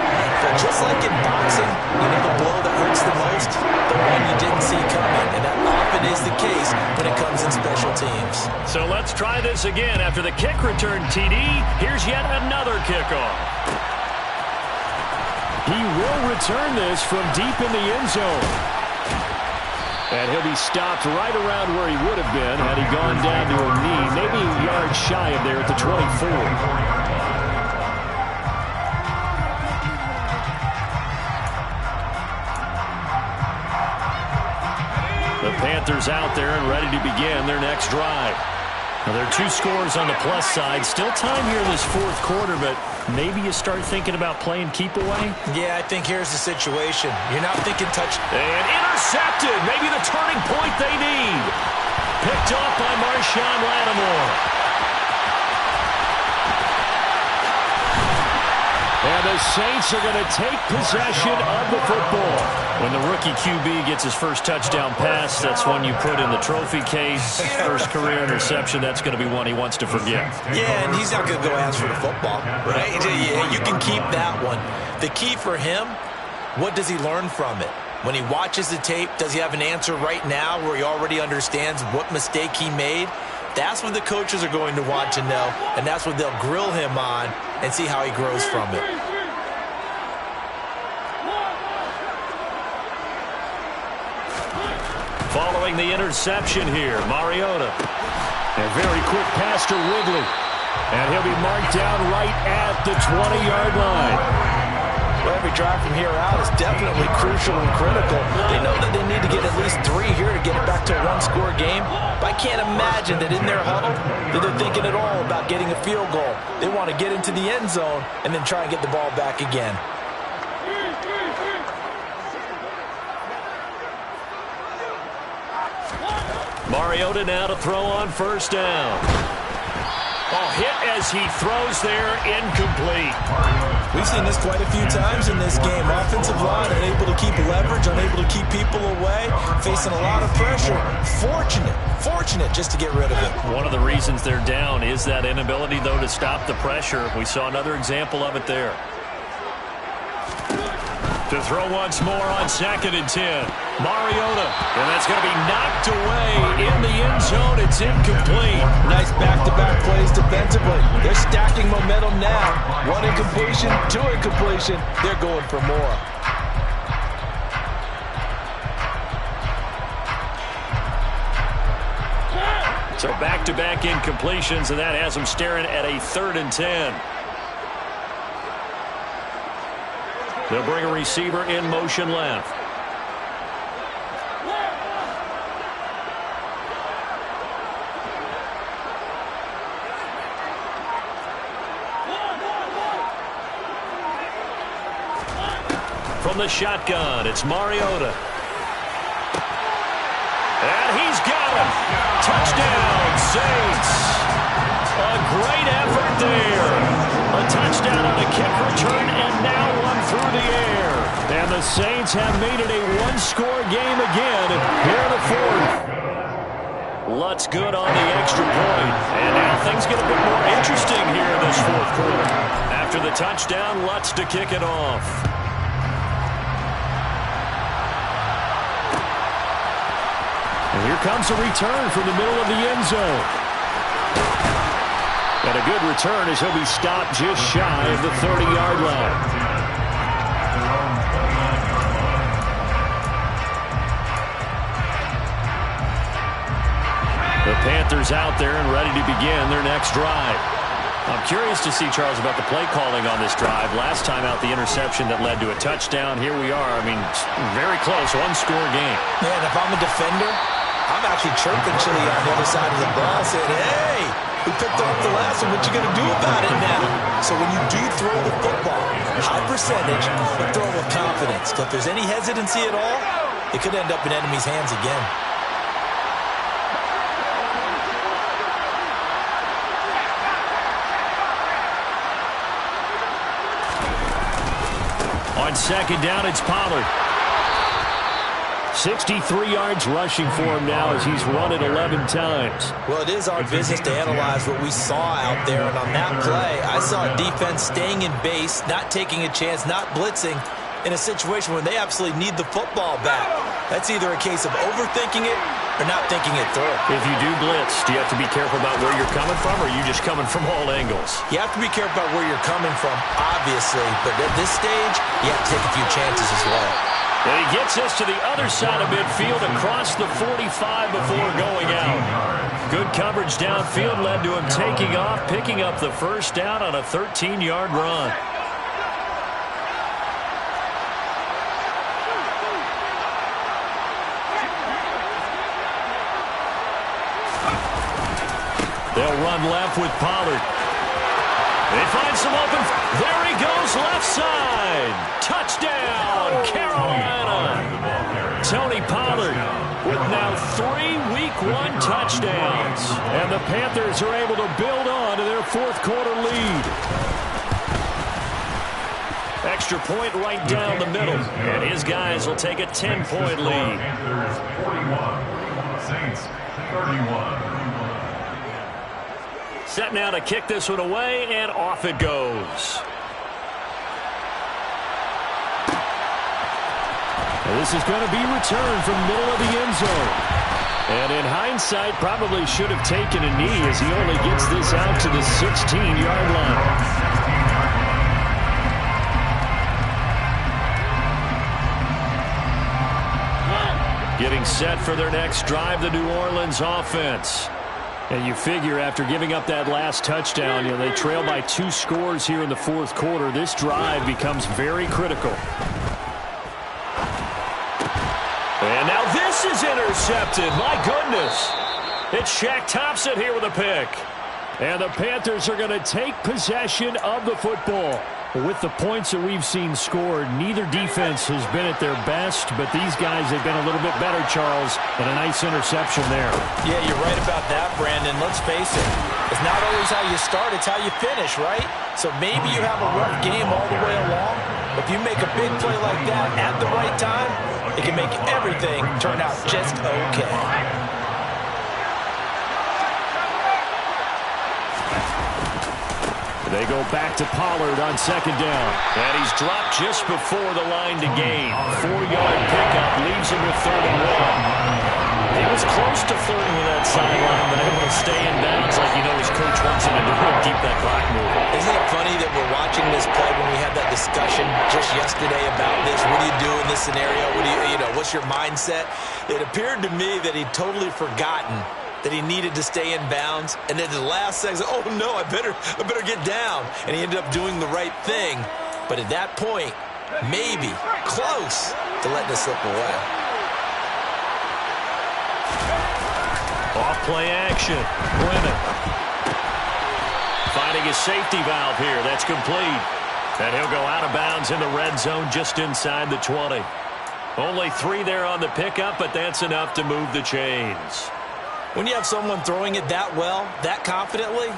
But just like in boxing, you know the blow that hurts the most? The one you didn't see coming, and that often is the case when it comes in special teams. So let's try this again. After the kick return, TD, here's yet another kickoff. He will return this from deep in the end zone. And he'll be stopped right around where he would have been had he gone down to a knee, maybe a yard shy of there at the 24. The Panthers out there and ready to begin their next drive. Now, there are 2 scores on the plus side. Still time here in this 4th quarter, but maybe you start thinking about playing keep away? Yeah, I think here's the situation. You're not thinking touch. And intercepted. Maybe the turning point they need. Picked off by Marshawn Lattimore. And the Saints are going to take possession of the football. When the rookie QB gets his first touchdown pass, that's one you put in the trophy case. First career interception, that's going to be one he wants to forget. Yeah, and he's not going to go ask for the football, right? Yeah, you can keep that one. The key for him What does he learn from it? When he watches the tape, does he have an answer right now where he already understands what mistake he made? That's what the coaches are going to want to know, and that's what they'll grill him on and see how he grows from it. Following the interception here, Mariota. A very quick pass to Ridley. And he'll be marked down right at the 20-yard line. Well, every drive from here out is definitely crucial and critical. They know that they need to get at least 3 here to get it back to a one-score game. But I can't imagine that in their huddle that they're thinking at all about getting a field goal. They want to get into the end zone and then try and get the ball back again. Mariota now to throw on first down. Oh, hit as he throws there, incomplete. We've seen this quite a few times in this game. Offensive line unable to keep leverage, unable to keep people away, facing a lot of pressure. Fortunate just to get rid of it. One of the reasons they're down is that inability, though, to stop the pressure. We saw another example of it there. To throw once more on 2nd and 10. Mariota. And that's going to be knocked away in the end zone. It's incomplete. Nice back-to-back plays defensively. They're stacking momentum now. 1 incompletion, 2 incompletion. They're going for more. So back-to-back incompletions, and that has them staring at a 3rd and 10. They'll bring a receiver in motion left. From the shotgun, it's Mariota. And he's got him. Touchdown, Saints. A great effort there. A touchdown on a kick return, and now one through the air. And the Saints have made it a one-score game again here in the 4th. Lutz good on the extra point. And now things get a bit more interesting here in this 4th quarter. After the touchdown, Lutz to kick it off. And here comes a return from the middle of the end zone. And a good return as he'll be stopped just shy of the 30-yard line. The Panthers out there and ready to begin their next drive. I'm curious to see, Charles, about the play calling on this drive. Last time out, the interception that led to a touchdown. Here we are. I mean, very close, one-score game. Man, if I'm a defender, I'm actually chirping Chili on the other side of the ball, saying, hey, we picked off the last one. What you going to do about it now? So when you do throw the football, high percentage, but throw it with confidence. So if there's any hesitancy at all, it could end up in enemy's hands again. On 2nd down, it's Pollard. 63 yards rushing for him now as he's run it 11 times. Well, it is our business to analyze what we saw out there. And on that play, I saw a defense staying in base, not taking a chance, not blitzing in a situation where they absolutely need the football back. That's either a case of overthinking it or not thinking it through. If you do blitz, do you have to be careful about where you're coming from, or are you just coming from all angles? You have to be careful about where you're coming from, obviously. But at this stage, you have to take a few chances as well. And he gets us to the other side of midfield across the 45 before going out. Good coverage downfield led to him taking off, picking up the first down on a 13-yard run. They'll run left with Pollard. They find some open. There he goes, left side. Touchdown, Carolina. Tony Pollard with now 3 Week 1 touchdowns. And the Panthers are able to build on to their 4th quarter lead. Extra point right down the middle. And his guys will take a 10-point lead. Panthers 41, Saints 31. Set now to kick this one away, and off it goes. This is going to be returned from middle of the end zone. And in hindsight, probably should have taken a knee as he only gets this out to the 16-yard line. Getting set for their next drive, the New Orleans offense. And you figure after giving up that last touchdown, they trail by 2 scores here in the fourth quarter. This drive becomes very critical. And now this is intercepted. My goodness. It's Shaq Thompson here with a pick. And the Panthers are going to take possession of the football. With the points that we've seen scored, neither defense has been at their best, but these guys have been a little bit better, Charles, and a nice interception there. Yeah, you're right about that, Brandon. Let's face it. It's not always how you start, it's how you finish, right? So maybe you have a rough game all the way along, but if you make a big play like that at the right time, it can make everything turn out just okay. They go back to Pollard on second down. And he's dropped just before the line to gain. 4-yard pickup leaves him with 3rd and 1. He was close to flirting with that sideline, but able to stay in bounds like his coach wants him to do and keep that clock moving. Isn't it funny that we're watching this play when we had that discussion just yesterday about this? What do you do in this scenario? What do what's your mindset? It appeared to me that he'd totally forgotten that he needed to stay in bounds, and then the last second, oh no, I better get down. And he ended up doing the right thing. But at that point, maybe close to letting it slip away. Off play action. Brennan finding his safety valve here. That's complete. And he'll go out of bounds in the red zone just inside the 20. Only 3 there on the pickup, but that's enough to move the chains. When you have someone throwing it that well, that confidently,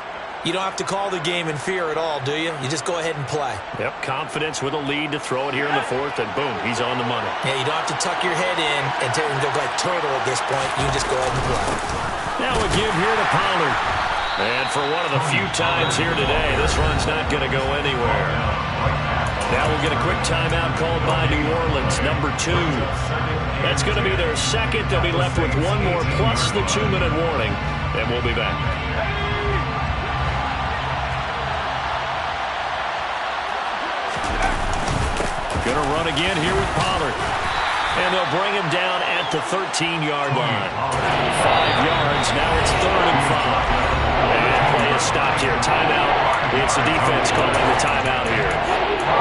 you don't have to call the game in fear at all, do you? You just go ahead and play. Yep, confidence with a lead to throw it here in the 4th, and boom, he's on the money. Yeah, you don't have to tuck your head in and go like turtle at this point. You just go ahead and play. Now a give here to Pollard. And for one of the few times here today, this run's not going to go anywhere. Now we'll get a quick timeout called by New Orleans, number 2. That's going to be their second. They'll be left with 1 more plus the 2-minute warning, and we'll be back. Going to run again here with Pollard. And they'll bring him down at the 13-yard line. 5 yards. Now it's 3rd and 5. And play is stopped here. Timeout. It's the defense calling the timeout here.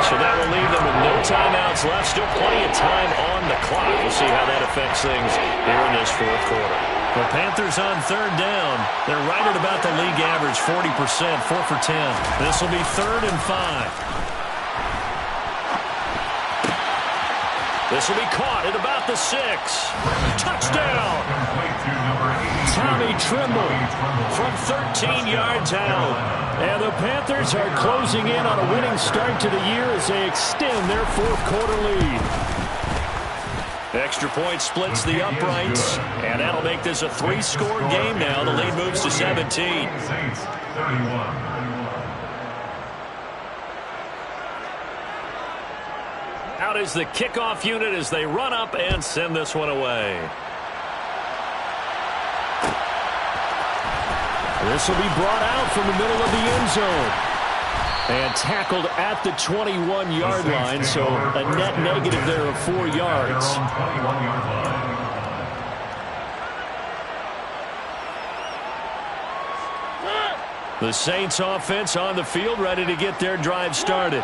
So that will leave them with no timeouts left. Still plenty of time on the clock. We'll see how that affects things here in this 4th quarter. The Panthers on 3rd down. They're right at about the league average, 40%, 4 for 10. This will be 3rd and 5. This will be caught at about the 6. Touchdown! Tommy Tremble from 13 yards out. And the Panthers are closing in on a winning start to the year as they extend their 4th quarter lead. Extra point splits the uprights, and that'll make this a 3-score game now. The lead moves to 17. Out is the kickoff unit as they run up and send this one away. This will be brought out from the middle of the end zone. And tackled at the 21-yard line, so a net negative there of 4 yards. The Saints offense on the field, ready to get their drive started.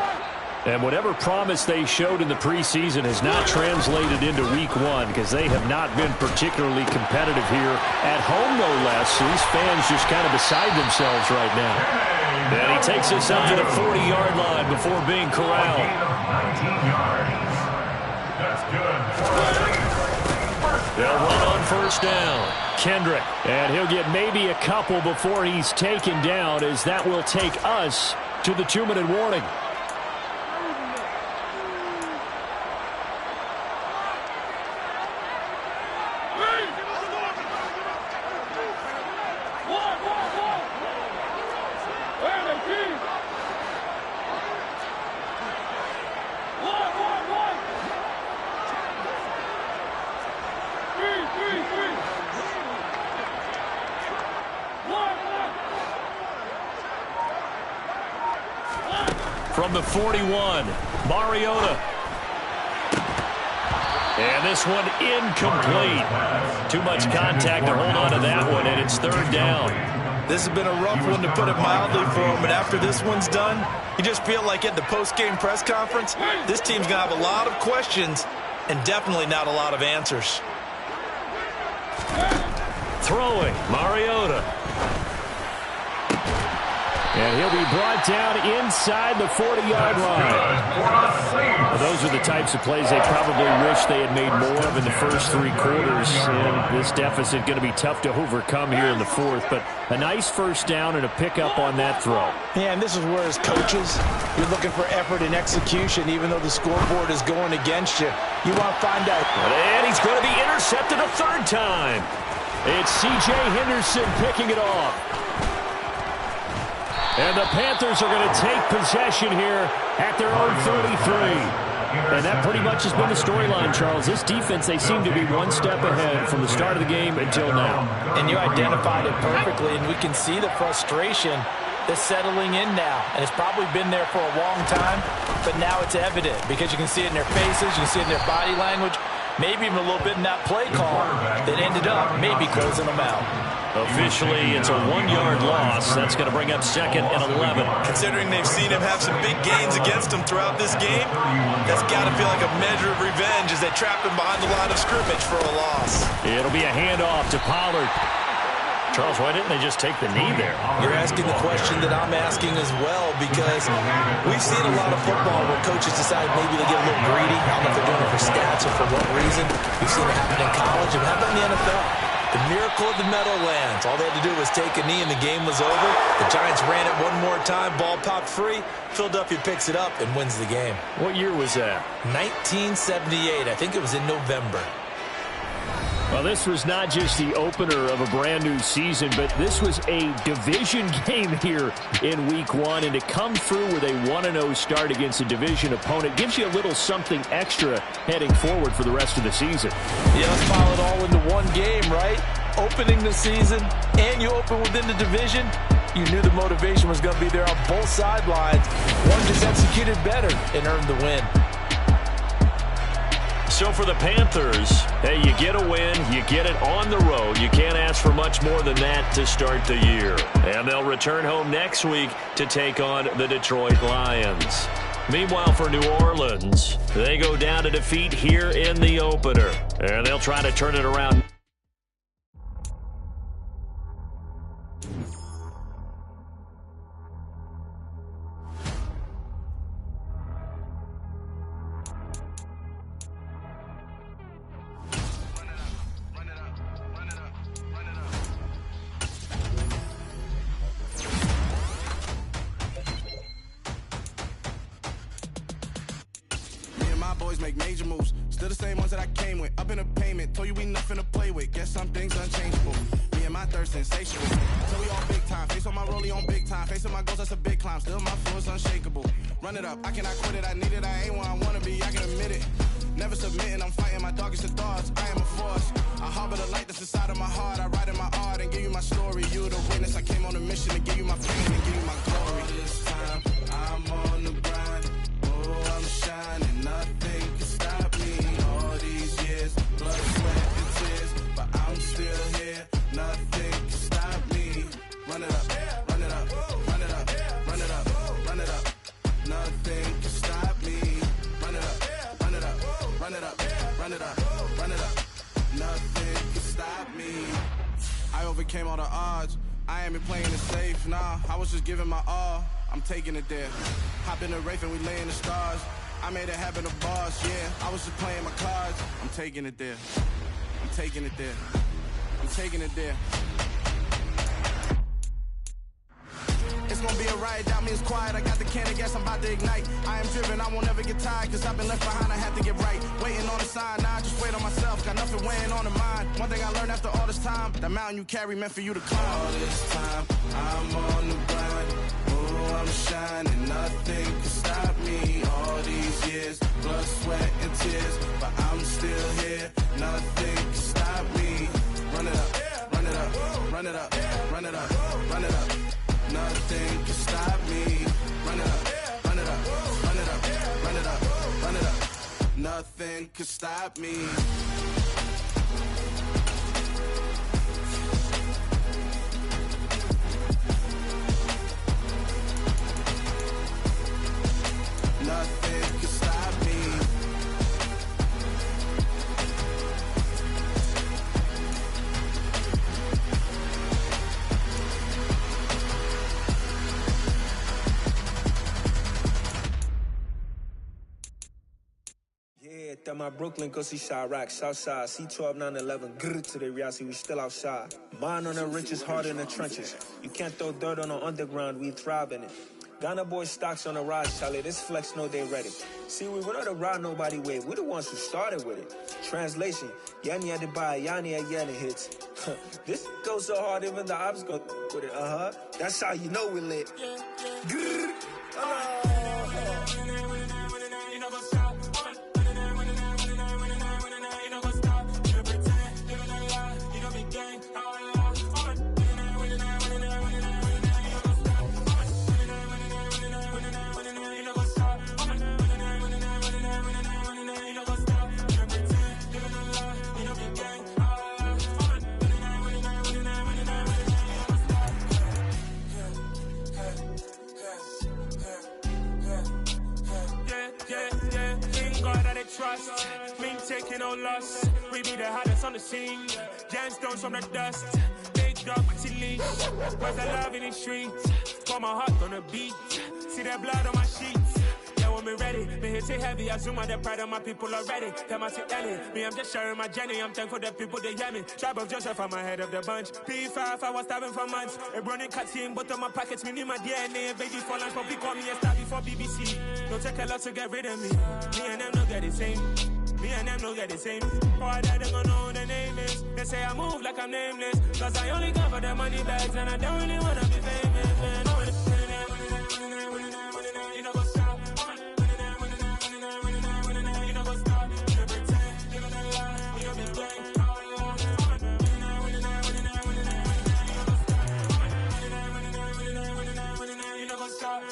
And whatever promise they showed in the preseason has not translated into week 1 because they have not been particularly competitive here at home, no less. So these fans just kind of beside themselves right now. And he takes this up to the 40-yard line before being corralled. 19 yards. That's good. They'll run on 1st down. Kendrick. And he'll get maybe a couple before he's taken down, as that will take us to the 2-minute warning. from the 41. Mariota. And this one incomplete. Too much contact to hold on to that one, and it's third down. This has been a rough one, to put it mildly, for him. And after this one's done, you just feel like at the post-game press conference, this team's going to have a lot of questions and definitely not a lot of answers. Throwing, Mariota. And he'll be brought down inside the 40-yard line. Those are the types of plays they probably wish they had made more of in the first 3 quarters. And this deficit going to be tough to overcome here in the fourth. But a nice first down and a pickup on that throw. Yeah, and this is where, as coaches, you're looking for effort and execution. Even though the scoreboard is going against you, you want to find out. And he's going to be intercepted a third time. It's C.J. Henderson picking it off. And the Panthers are going to take possession here at their own 33. And that pretty much has been the storyline, Charles. This defense, they seem to be one step ahead from the start of the game until now. And you identified it perfectly, and we can see the frustration that's settling in now. And it's probably been there for a long time, but now it's evident because you can see it in their faces, you can see it in their body language, maybe even a little bit in that play call that ended up maybe closing them out. Officially, it's a 1-yard loss. That's going to bring up second and 11. Considering they've seen him have some big gains against him throughout this game, that's got to feel like a measure of revenge as they trap him behind the line of scrimmage for a loss. It'll be a handoff to Pollard. Charles, why didn't they just take the knee there? You're asking the question that I'm asking as well, because we've seen a lot of football where coaches decide maybe they get a little greedy. I don't know if they're doing it for stats or for what reason. We've seen it happen in college and happen in the NFL. The miracle of the Meadowlands. All they had to do was take a knee and the game was over. The Giants ran it one more time. Ball popped free. Philadelphia picks it up and wins the game. What year was that? 1978. I think it was in November. Well, this was not just the opener of a brand new season, but this was a division game here in week 1. And to come through with a 1-0 start against a division opponent gives you a little something extra heading forward for the rest of the season. Yeah, let's pile it all into one game, right? Opening the season, and you open within the division. You knew the motivation was going to be there on both sidelines. One just executed better and earned the win. So for the Panthers, hey, you get a win, you get it on the road. You can't ask for much more than that to start the year. And they'll return home next week to take on the Detroit Lions. Meanwhile, for New Orleans, they go down to defeat here in the opener. And they'll try to turn it around. Make major moves, still the same ones that I came with. Up in a payment, told you we nothing to play with. Guess some things unchangeable. Me and my thirst insatiable. So we all big time. Face on my rollie on big time. Facing my goals, that's a big climb. Still my flow is unshakable. Run it up, I cannot quit it. I need it, I ain't where I wanna be. I can admit it. Never submitting, I'm fighting my darkest of thoughts. I am a force. I harbor the light that's inside of my heart. I write in my art and give you my story. You the witness. I came on a mission to give you my pain and give you my glory. All this time, I'm on the grind. Oh, I'm shining. Nothing can stop me. All these years, blood, sweat, and tears, but I'm still here. Nothing can stop me. Run it up, run it up, run it up, run it up, run it up. Nothing can stop me. Run it up, run it up, run it up, run it up, run it up. Nothing can stop me. I overcame all the odds. I ain't been playing it safe, nah. I was just giving my all. I'm taking it there. Hop in the Wraith and we lay in the stars. I made it happen to boss, yeah. I was just playing my cards. I'm taking it there. I'm taking it there. I'm taking it there. It's gonna be a riot, doubt me it's quiet. I got the can of gas, I'm about to ignite. I am driven, I won't ever get tired, cause I've been left behind, I have to get right. Waiting on the sign, now I just wait on myself. Got nothing weighing on the mind. One thing I learned after all this time, the mountain you carry meant for you to climb. All this time, I'm on the grind. Oh, I'm shining, nothing can stop me. All these years, blood, sweat, and tears, but I'm still here. Nothing can stop me. Run it up, run it up, run it up, run it up, run it up. Nothing can stop me. Run it up, run it up, Nothing could stop me. Nothing can stop me. Yeah, that my Brooklyn, go see Chirac, Southside, C12, 911, grr to the reality, we still outside. Mine on the riches, hard in the trenches. You can't throw dirt on the underground, we thrive in it. Ghana boys stocks on the rise, Charlie. This flex know they ready. See, we not to ride nobody wave. We the ones who started with it. Translation: Yanni had to buy, Yanni had Yanni hits. This goes so hard, even the ops go with it. That's how you know we lit. Grrr. Trust, me taking no loss. We be the hottest on the scene. Gemstones from the dust. Big dog, pretty leash. Where's the love in the streets? Pour my heart on the beat. See that blood on my sheets. Yeah, when me ready, me hit it heavy. I zoom out the pride of my people already. Tell my Ellie, me I'm just sharing my journey. I'm thankful the people they hear me. Tribe of Joseph, I'm ahead of the bunch. P5, I was starving for months. A running cut team, but on my pockets, me need my DNA. Baby for lunch, but call me a star before BBC. Don't take a lot to get rid of me. Me and them don't get the same. Me and them don't get the same. All that they gonna know who the name is. They say I move like I'm nameless. Cause I only come for the money bags and I don't really wanna be famous, man. You know what's up? You know what's up? You pretend, living a lie. You be gang. You know what's up?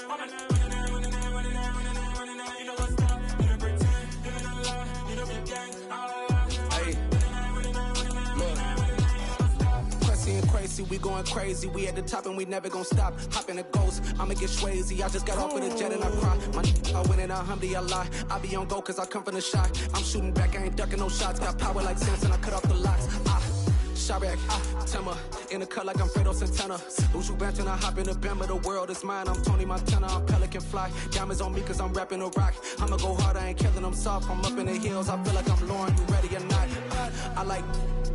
We going crazy, we at the top and we never gonna stop. Hop in a ghost, I'ma get swayzy. I just got off of the jet and I cry. I win and I humdy, I lie. I be on go cause I come from the shot. I'm shooting back, I ain't ducking no shots. Got power like Samson, I cut off the locks. Chirac, Timmer, in the cut like I'm Fredo Santana. Lose you bent and I hop in the Bama, the world is mine. I'm Tony Montana, I'm Pelican Fly. Diamonds on me cause I'm rapping a rock. I'ma go hard, I ain't killing them soft. I'm up in the hills, I feel like I'm Lauren, you ready or not? I like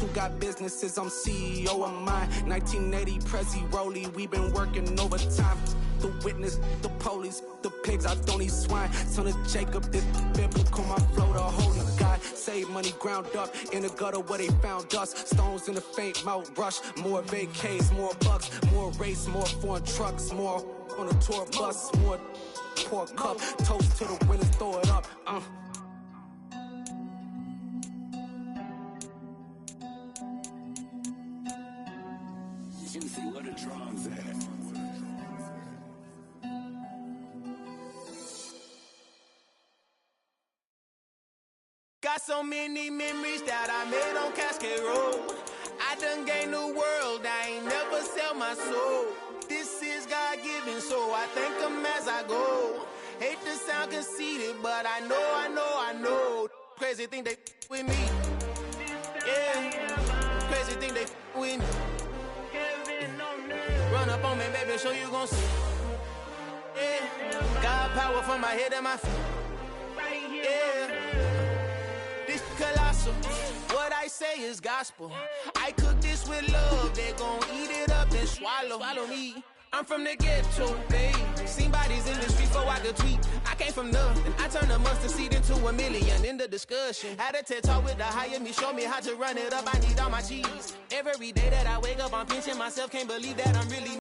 who got businesses, I'm CEO of mine. 1980 Prezi Rolly, we been working overtime. The witness, the police, the pigs, I don't eat swine. Son of Jacob, this biblical, my flow, the holy God. Save money ground up in the gutter where they found us. Stones in the faint mouth rush. More vacays, more bucks, more race, more foreign trucks, more on a tour bus, more pour cup. Toast to the winners, throw it up. Juicy, what a drums at. Got so many memories that I made on Cascade Road. I done gained the world, I ain't never sell my soul. This is God-given, so I thank him as I go. Hate to sound conceited, but I know. Crazy thing they with me. Yeah, crazy thing they with me. Run up on me, baby, show you gon' see. Yeah, God power from my head and my feet. Yeah. This colossal, what I say is gospel. I cook this with love, they gon' eat it up and swallow me. I'm from the ghetto, babe. Seen bodies in the streets before I could tweet. I came from nothing, I turned a mustard seed into a million. In the discussion, had a TED talk with the higher me, show me how to run it up. I need all my cheese. Every day that I wake up, I'm pinching myself, can't believe that I'm really